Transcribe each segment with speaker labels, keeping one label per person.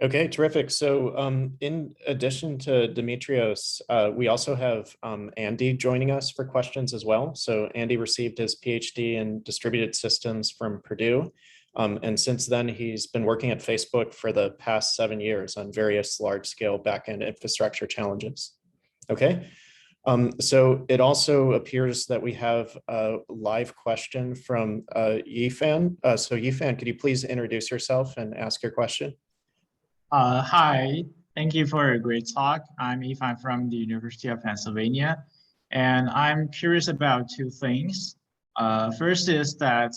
Speaker 1: Okay, terrific. So in addition to Dimitrios, we also have Andy joining us for questions as well. So Andy received his PhD in distributed systems from Purdue. And since then, he's been working at Facebook for the past 7 years on various large-scale backend infrastructure challenges. Okay. So it also appears that we have a live question from YIFAN. So YIFAN, could you please introduce yourself and ask your question?
Speaker 2: Hi, thank you for a great talk. I'm YIFAN from the University of Pennsylvania, and I'm curious about two things. First is that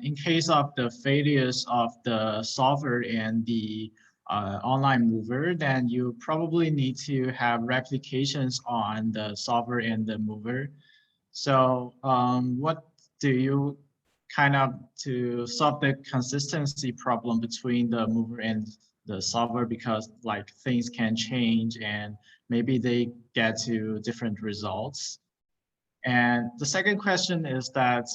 Speaker 2: in case of the failures of the solver and the online mover, then you probably need to have replications on the solver and the mover. So what do you to solve the consistency problem between the mover and the solver, because like things can change and maybe they get to different results. And the second question is that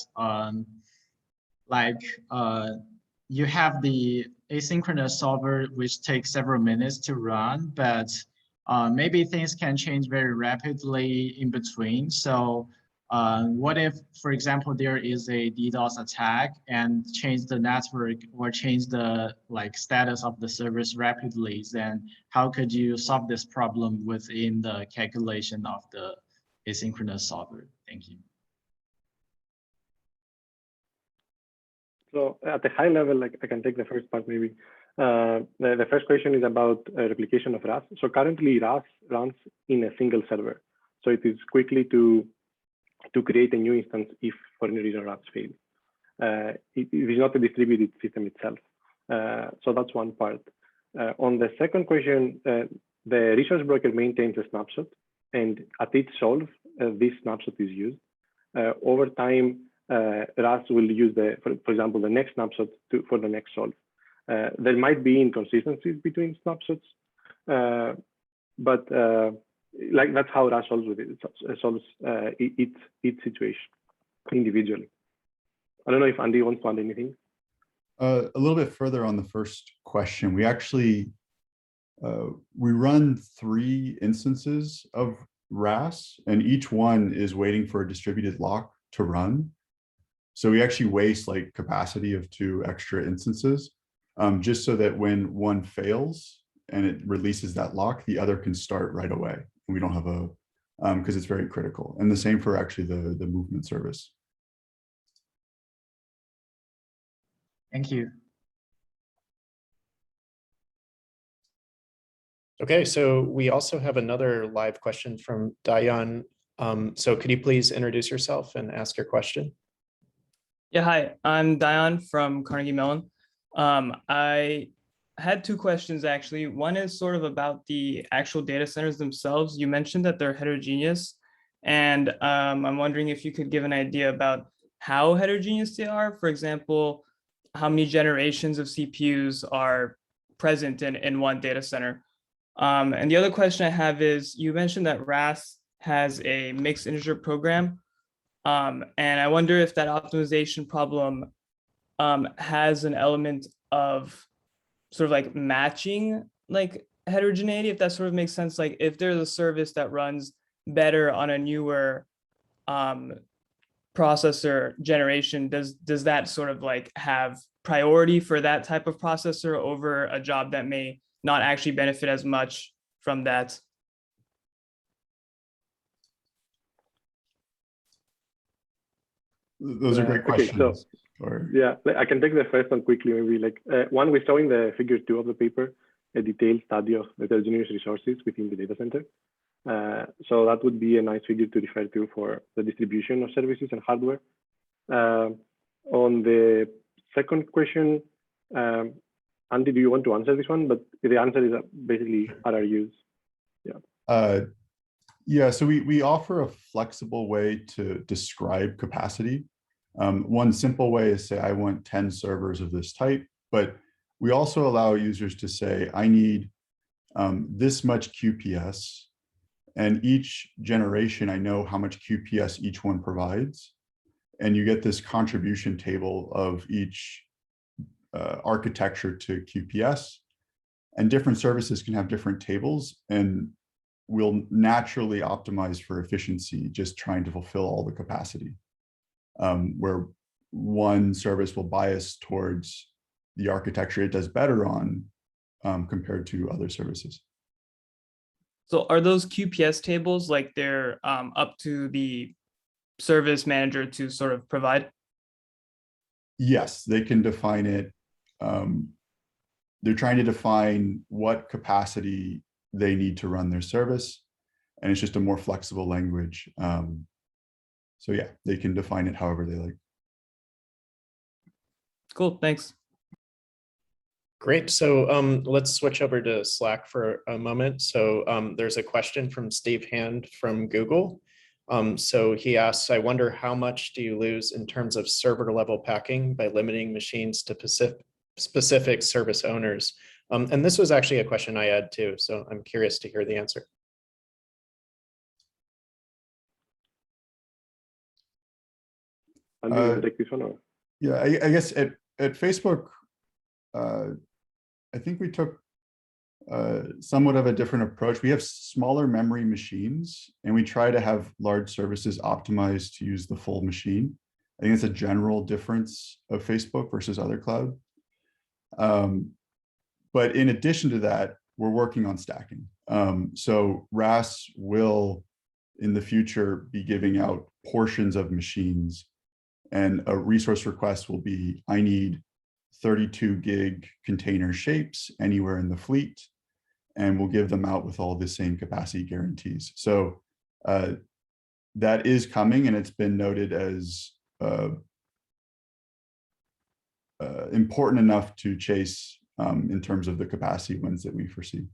Speaker 2: you have the asynchronous solver which takes several minutes to run, but maybe things can change very rapidly in between. So what if, for example, there is a DDoS attack and change the network or change the status of the service rapidly? Then how could you solve this problem within the calculation of the asynchronous solver? Thank you.
Speaker 3: So at the high level, I can take the first part maybe. The first question is about replication of RAS. So currently RAS runs in a single server. So it is quickly to create a new instance if for any reason RAS fails. It is not a distributed system itself. So that's one part. On the second question, the resource broker maintains a snapshot, and at each solve, this snapshot is used. Over time, RAS will use for example, the next snapshot for the next solve. There might be inconsistencies between snapshots, but that's how RAS solves with it. It solves each situation individually. I don't know if Andy wants to add anything.
Speaker 4: A little bit further on the first question, we actually we run 3 instances of RAS, and each one is waiting for a distributed lock to run. So we actually waste capacity of 2 extra instances, just so that when one fails and it releases that lock, the other can start right away. We don't have a, because it's very critical. And the same for actually the movement service.
Speaker 2: Thank you.
Speaker 1: Okay, so we also have another live question from Dayan. So could you please introduce yourself and ask your question?
Speaker 5: Yeah, hi, I'm Dayan from Carnegie Mellon. I had 2 questions actually. One is sort of about the actual data centers themselves. You mentioned that they're heterogeneous, and I'm wondering if you could give an idea about how heterogeneous they are. For example, how many generations of CPUs are present in one data center. And the other question I have is, you mentioned that RAS has a mixed integer program. And I wonder if that optimization problem has an element of sort of matching heterogeneity, if that sort of makes sense. If there's a service that runs better on a newer processor generation, does that sort of have priority for that type of processor over a job that may not actually benefit as much from that?
Speaker 4: Those are great questions.
Speaker 3: Okay, so, yeah, I can take the first one quickly. Maybe one, we're showing the figure 2 of the paper, a detailed study of the heterogeneous resources within the data center. So that would be a nice figure to refer to for the distribution of services and hardware. On the second question, Andy, do you want to answer this one? But the answer is basically RRUs. Yeah.
Speaker 4: Yeah, so we offer a flexible way to describe capacity. One simple way is say, I want 10 servers of this type, but we also allow users to say, I need this much QPS, and each generation, I know how much QPS each one provides. And you get this contribution table of each architecture to QPS. And different services can have different tables, and we'll naturally optimize for efficiency, just trying to fulfill all the capacity. Where one service will bias towards the architecture it does better on compared to other services.
Speaker 5: So are those QPS tables like they're up to the service manager to sort of provide?
Speaker 4: Yes, they can define it. They're trying to define what capacity they need to run their service, and it's just a more flexible language. So yeah, they can define it however they like.
Speaker 5: Cool, thanks.
Speaker 1: Great. So let's switch over to Slack for a moment. So there's a question from Steve Hand from Google. So he asks, I wonder how much do you lose in terms of server level packing by limiting machines to specific service owners? And this was actually a question I had too, so I'm curious to hear the answer.
Speaker 3: Take this one, or?
Speaker 4: Yeah, I guess at Facebook, I think we took somewhat of a different approach. We have smaller memory machines, and we try to have large services optimized to use the full machine. I think it's a general difference of Facebook versus other cloud. But in addition to that, we're working on stacking. So RAS will, in the future, be giving out portions of machines, and a resource request will be, I need 32 gig container shapes anywhere in the fleet, and we'll give them out with all the same capacity guarantees. So that is coming, and it's been noted as important enough to chase in terms of the capacity wins that we foresee.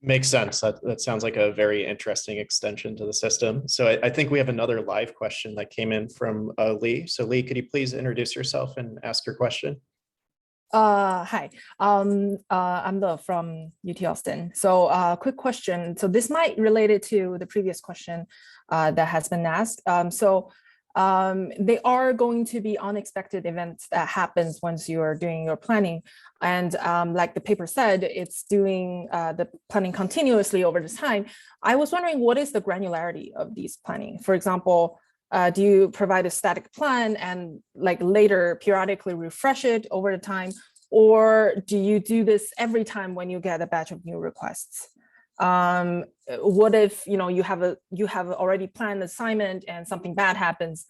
Speaker 1: Makes sense. That sounds like a very interesting extension to the system. So I think we have another live question that came in from Lee. So Lee, could you please introduce yourself and ask your question?
Speaker 6: Hi, I'm from UT Austin. So quick question. So this might relate it to the previous question that has been asked. They are going to be unexpected events that happens once you are doing your planning. And like the paper said, it's doing the planning continuously over this time. I was wondering, what is the granularity of these planning? For example, do you provide a static plan and like later periodically refresh it over the time? Or do you do this every time when you get a batch of new requests? What if you have already planned assignment and something bad happens?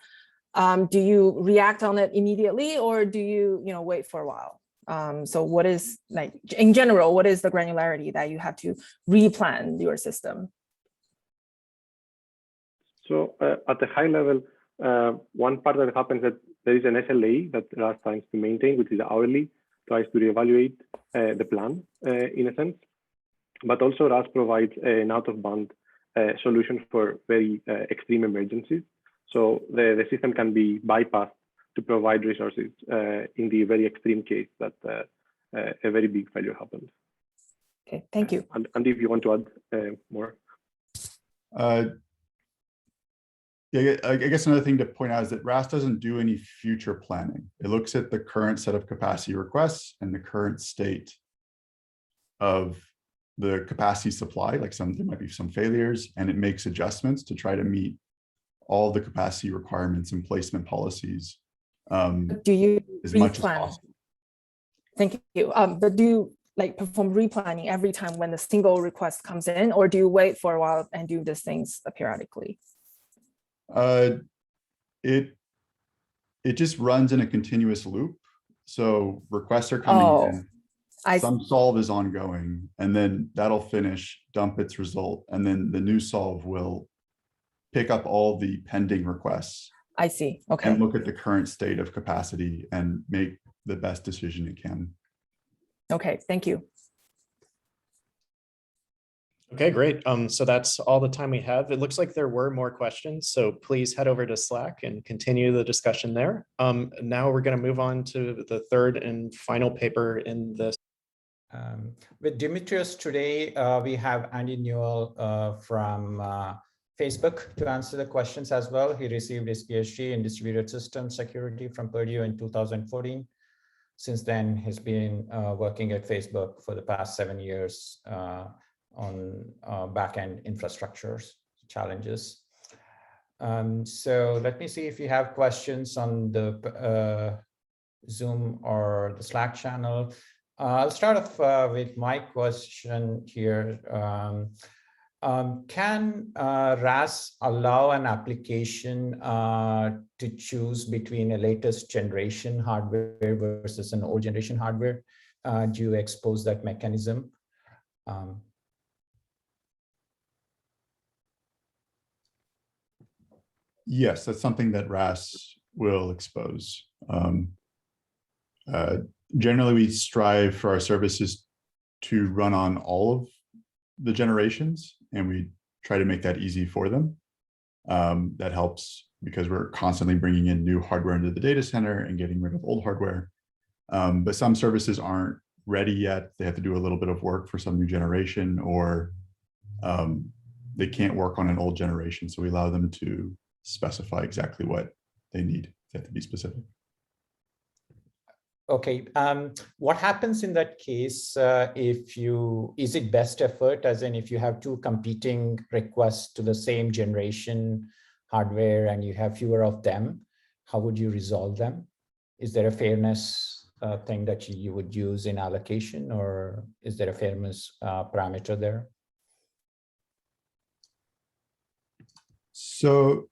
Speaker 6: Do you react on it immediately, or do you wait for a while? So what is, like, in general, what is the granularity that you have to replan your system?
Speaker 3: So at the high level, one part that happens that there is an SLA that RAS tries to maintain, which is hourly, tries to reevaluate the plan in a sense. But also RAS provides an out-of-band solution for very extreme emergencies. So the system can be bypassed to provide resources in the very extreme case that a very big failure happens.
Speaker 6: Okay, thank you.
Speaker 3: And if you want to add more.
Speaker 4: Yeah, I guess another thing to point out is that RAS doesn't do any future planning. It looks at the current set of capacity requests and the current state of the capacity supply, like there might be some failures, and it makes adjustments to try to meet all the capacity requirements and placement policies
Speaker 6: do you
Speaker 4: as much as
Speaker 6: replan?
Speaker 4: possible.
Speaker 6: Thank you. But do you perform replanning every time when the single request comes in, or do you wait for a while and do these things periodically?
Speaker 4: It just runs in a continuous loop. So requests are coming in. Some solve is ongoing, and then that'll finish, dump its result, and then the new solve will pick up all the pending requests.
Speaker 6: I see. Okay.
Speaker 4: And look at the current state of capacity and make the best decision it can.
Speaker 6: Okay, thank you.
Speaker 1: Okay, great. So that's all the time we have. It looks like there were more questions, so please head over to Slack and continue the discussion there. Now we're going to move on to the third and final paper in this.
Speaker 7: With Dimitrios today, we have Andy Newell from Facebook to answer the questions as well. He received his PhD in distributed system security from Purdue in 2014. since then he's been working at Facebook for the past 7 years on backend infrastructures challenges. So let me see if you have questions on the Zoom or the Slack channel. I'll start off with my question here. Can RAS allow an application to choose between a latest generation hardware versus an old generation hardware? Do you expose that mechanism?
Speaker 4: Yes, that's something that RAS will expose. Generally, we strive for our services to run on all of the generations, and we try to make that easy for them. That helps because we're constantly bringing in new hardware into the data center and getting rid of old hardware. But some services aren't ready yet. They have to do a little bit of work for some new generation, or they can't work on an old generation. So we allow them to specify exactly what they need. They have to be specific.
Speaker 7: Okay, what happens in that case is it best effort, as in if you have two competing requests to the same generation hardware and you have fewer of them, how would you resolve them? Is there a fairness thing that you would use in allocation, or is there a fairness parameter there?
Speaker 4: So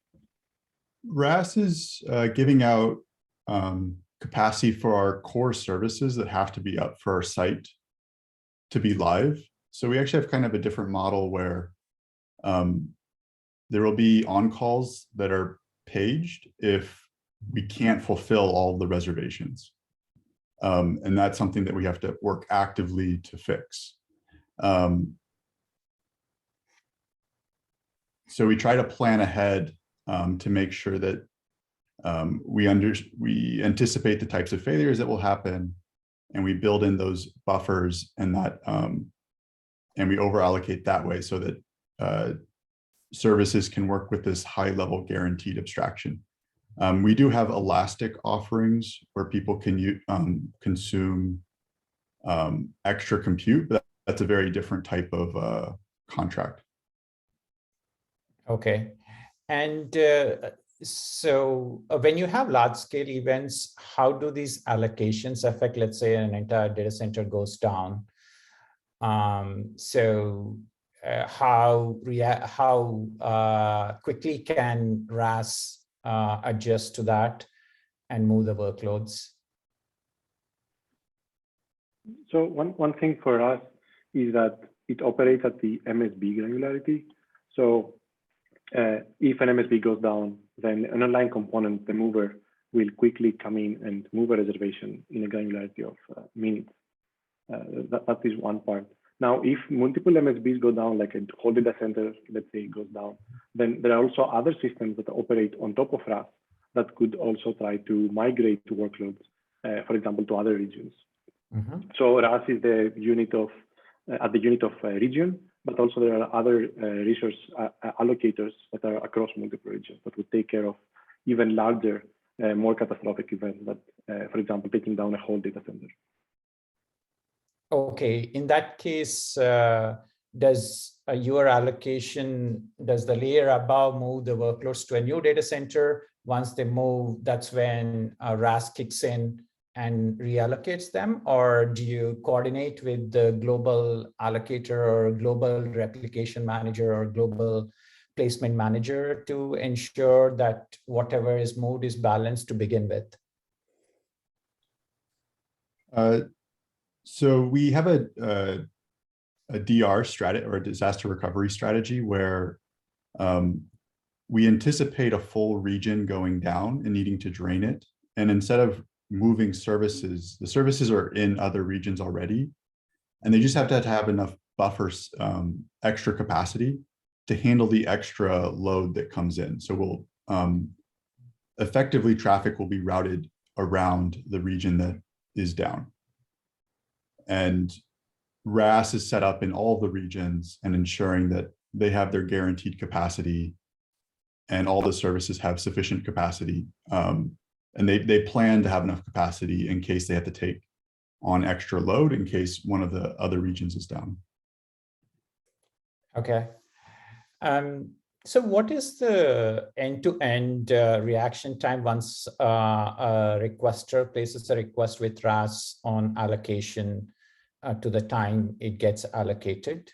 Speaker 4: RAS is giving out capacity for our core services that have to be up for our site to be live. So we actually have kind of a different model where there will be on-calls that are paged if we can't fulfill all the reservations. And that's something that we have to work actively to fix. So we try to plan ahead to make sure that we anticipate the types of failures that will happen, and we build in those buffers, and that and we over allocate that way so that services can work with this high level guaranteed abstraction. We do have elastic offerings where people can consume extra compute, but that's a very different type of contract.
Speaker 7: Okay, and so when you have large scale events, how do these allocations affect, let's say an entire data center goes down? How quickly can RAS adjust to that and move the workloads?
Speaker 3: So one thing for us is that it operates at the MSB granularity. So if an MSB goes down, then an online component, the mover, will quickly come in and move a reservation in a granularity of minutes. That is one part. Now, if multiple MSBs go down, like a whole data center, let's say, goes down, then there are also other systems that operate on top of RAS that could also try to migrate to workloads, for example, to other regions. Mm-hmm. So RAS is the unit of, at the unit of region, but also there are other resource allocators that are across multiple regions that would take care of even larger, more catastrophic events that, for example, taking down a whole data center.
Speaker 7: Okay, in that case, does your allocation, does the layer above move the workloads to a new data center? Once they move, that's when RAS kicks in and reallocates them, or do you coordinate with the global allocator or global replication manager or global placement manager to ensure that whatever is moved is balanced to begin with?
Speaker 4: So we have a DR strategy, or a disaster recovery strategy, where we anticipate a full region going down and needing to drain it. And instead of moving services, the services are in other regions already, and they just have to have enough buffers, extra capacity to handle the extra load that comes in. So we'll effectively, traffic will be routed around the region that is down. And RAS is set up in all the regions and ensuring that they have their guaranteed capacity and all the services have sufficient capacity and they plan to have enough capacity in case they have to take on extra load in case one of the other regions is down.
Speaker 7: Okay. So what is the end-to-end reaction time once a requester places a request with RAS on allocation to the time it gets allocated?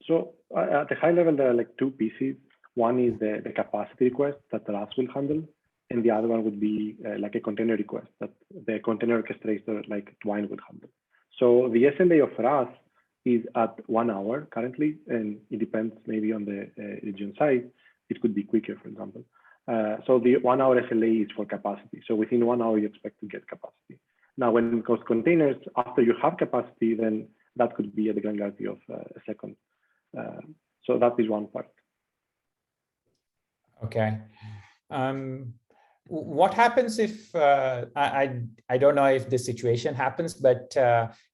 Speaker 3: So at the high level, there are like two pieces. One is the capacity request that RAS will handle, and the other one would be like a container request that the container orchestrator like Twine would handle. So the SLA of RAS is at 1 hour currently, and it depends maybe on the region size. It could be quicker, for example. So the 1 hour SLA is for capacity. So within 1 hour, you expect to get capacity. Now, when it comes to containers, after you have capacity, then that could be at the granularity of a second. So that is one part.
Speaker 7: Okay. What happens if, I don't know if this situation happens, but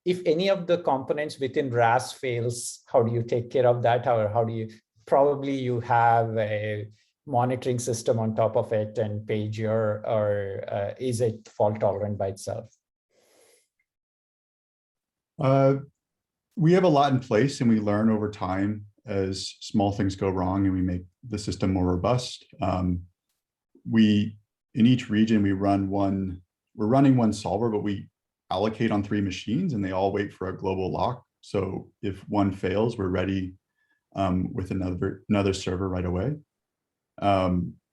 Speaker 7: if any of the components within RAS fails, how do you take care of that? Or how do you, probably you have a monitoring system on top of it and pager, or is it fault tolerant by itself?
Speaker 4: We have a lot in place, and we learn over time as small things go wrong and we make the system more robust. In each region, we're running one solver, but we allocate on 3 machines and they all wait for a global lock. So if one fails, we're ready with another server right away.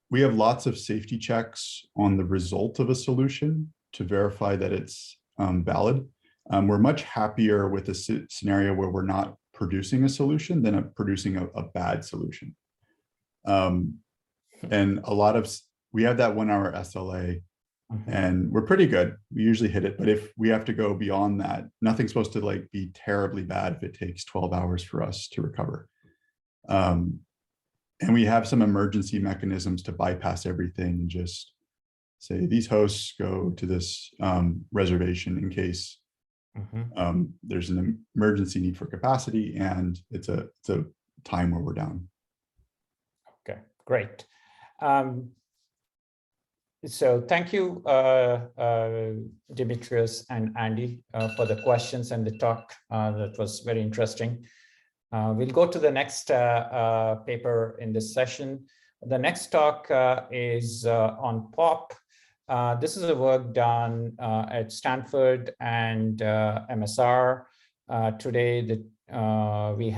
Speaker 4: We have lots of safety checks on the result of a solution to verify that it's valid. We're much happier with a scenario where we're not producing a solution than producing a bad solution. And we have that 1 hour SLA, and we're pretty good. We usually hit it, but if we have to go beyond that, nothing's supposed to like be terribly bad if it takes 12 hours for us to recover. And we have some emergency mechanisms to bypass everything and just say these hosts go to this reservation in case there's an emergency need for capacity and it's a time where we're down.
Speaker 7: Okay, great. So thank you, Dimitrios and Andy, for the questions and the talk. That was very interesting. We'll go to the next paper in this session. The next talk is on POP. This is a work done at Stanford and MSR. Today, we